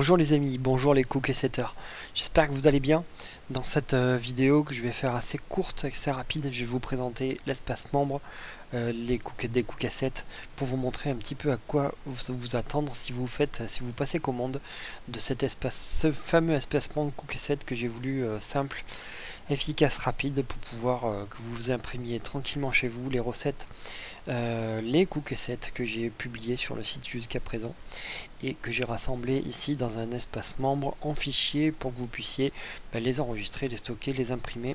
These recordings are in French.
Bonjour les amis, bonjour les cookies setters. J'espère que vous allez bien. Dans cette vidéo que je vais faire assez courte, assez rapide, je vais vous présenter l'espace membre, des cookies sets, pour vous montrer un petit peu à quoi vous attendre si vous passez commande de cet espace, ce fameux espace membre cookie set que j'ai voulu simple, efficace, rapide pour pouvoir que vous imprimiez tranquillement chez vous les recettes, les cookies sets que j'ai publiés sur le site jusqu'à présent et que j'ai rassemblé ici dans un espace membre en fichier pour que vous puissiez les enregistrer, les stocker, les imprimer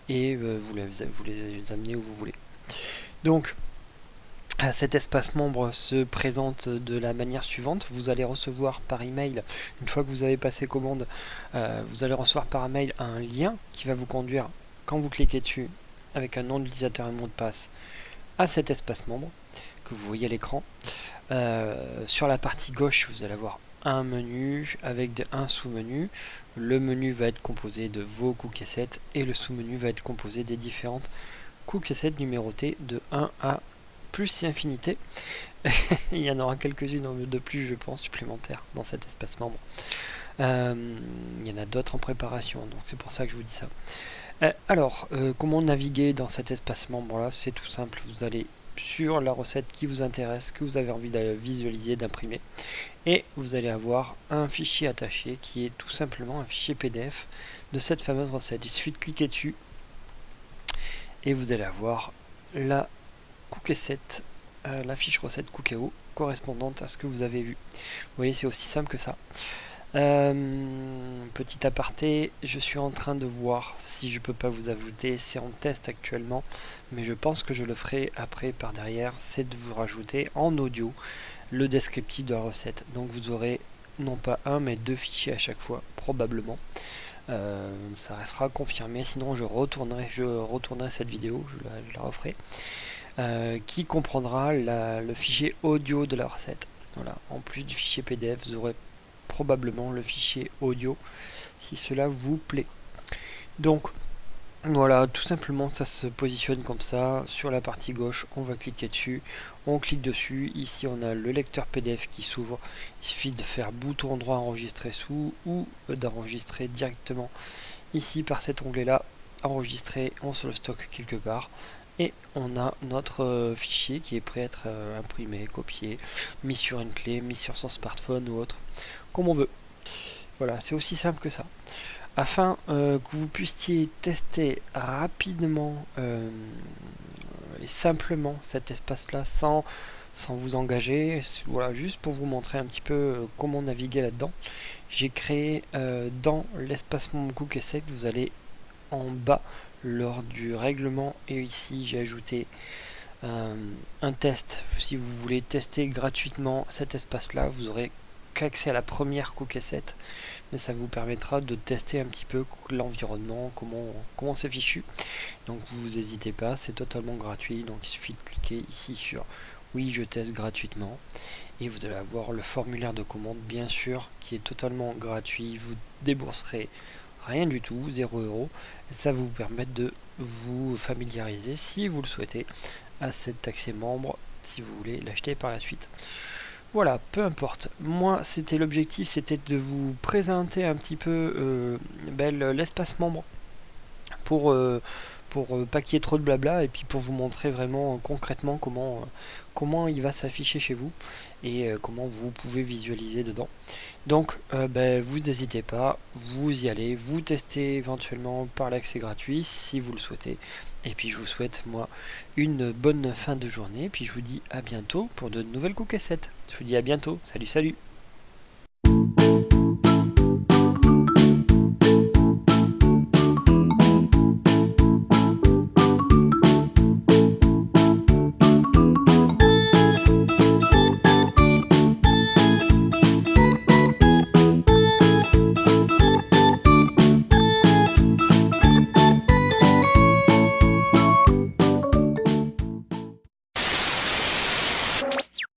et vous les amener où vous voulez. Donc cet espace membre se présente de la manière suivante. Vous allez recevoir par email, une fois que vous avez passé commande, vous allez recevoir par email un lien qui va vous conduire, quand vous cliquez dessus, avec un nom d'utilisateur et un mot de passe, à cet espace membre que vous voyez à l'écran. Sur la partie gauche, vous allez avoir un menu avec un sous-menu. Le menu va être composé de vos cookies sets et le sous-menu va être composé des différentes cookies sets numérotées de 1 à plus infinité. Il y en aura quelques-unes de plus, je pense, supplémentaires dans cet espace membre. Il y en a d'autres en préparation, donc c'est pour ça que je vous dis ça. Alors, comment naviguer dans cet espace membre là? C'est tout simple, vous allez sur la recette qui vous intéresse, que vous avez envie de visualiser, d'imprimer, et vous allez avoir un fichier attaché qui est tout simplement un fichier PDF de cette fameuse recette. Il suffit de cliquer dessus et vous allez avoir la cookie set, la fiche recette Cookéo correspondante à ce que vous avez vu. Vous voyez, c'est aussi simple que ça. Petit aparté, je suis en train de voir si je peux pas vous ajouter, c'est en test actuellement, mais je pense que je le ferai après par derrière, c'est de vous rajouter en audio le descriptif de la recette. Donc vous aurez non pas un mais deux fichiers à chaque fois, probablement. Ça restera confirmé, sinon je retournerai cette vidéo, je la referai, qui comprendra le fichier audio de la recette. Voilà. En plus du fichier PDF, vous aurez probablement le fichier audio si cela vous plaît. Donc voilà, tout simplement ça se positionne comme ça. Sur la partie gauche, on va cliquer dessus, on clique dessus, ici on a le lecteur PDF qui s'ouvre. Il suffit de faire bouton droit enregistrer sous ou d'enregistrer directement ici par cet onglet là, enregistrer, on se le stocke quelque part et on a notre fichier qui est prêt à être imprimé, copié, mis sur une clé, mis sur son smartphone ou autre, comme on veut. Voilà, c'est aussi simple que ça. Afin que vous puissiez tester rapidement et simplement cet espace-là sans vous engager, voilà, juste pour vous montrer un petit peu comment naviguer là-dedans, j'ai créé dans l'espace mon cookie set, vous allez en bas lors du règlement, et ici j'ai ajouté un test. Si vous voulez tester gratuitement cet espace là, vous aurez qu'accès à la première cookie set, mais ça vous permettra de tester un petit peu l'environnement, comment c'est fichu. Donc vous n'hésitez pas, c'est totalement gratuit, donc il suffit de cliquer ici sur oui je teste gratuitement et vous allez avoir le formulaire de commande bien sûr qui est totalement gratuit. Vous débourserez rien du tout, 0 €, et ça va vous permettre de vous familiariser si vous le souhaitez à cet accès membre si vous voulez l'acheter par la suite. Voilà, peu importe. Moi, c'était l'objectif, c'était de vous présenter un petit peu l'espace membre pour pas qu'il y ait trop de blabla et puis pour vous montrer vraiment concrètement comment il va s'afficher chez vous et comment vous pouvez visualiser dedans. Donc vous n'hésitez pas, vous y allez, vous testez éventuellement par l'accès gratuit si vous le souhaitez. Et puis je vous souhaite moi une bonne fin de journée, puis je vous dis à bientôt pour de nouvelles cookies sets. Je vous dis à bientôt, salut salut.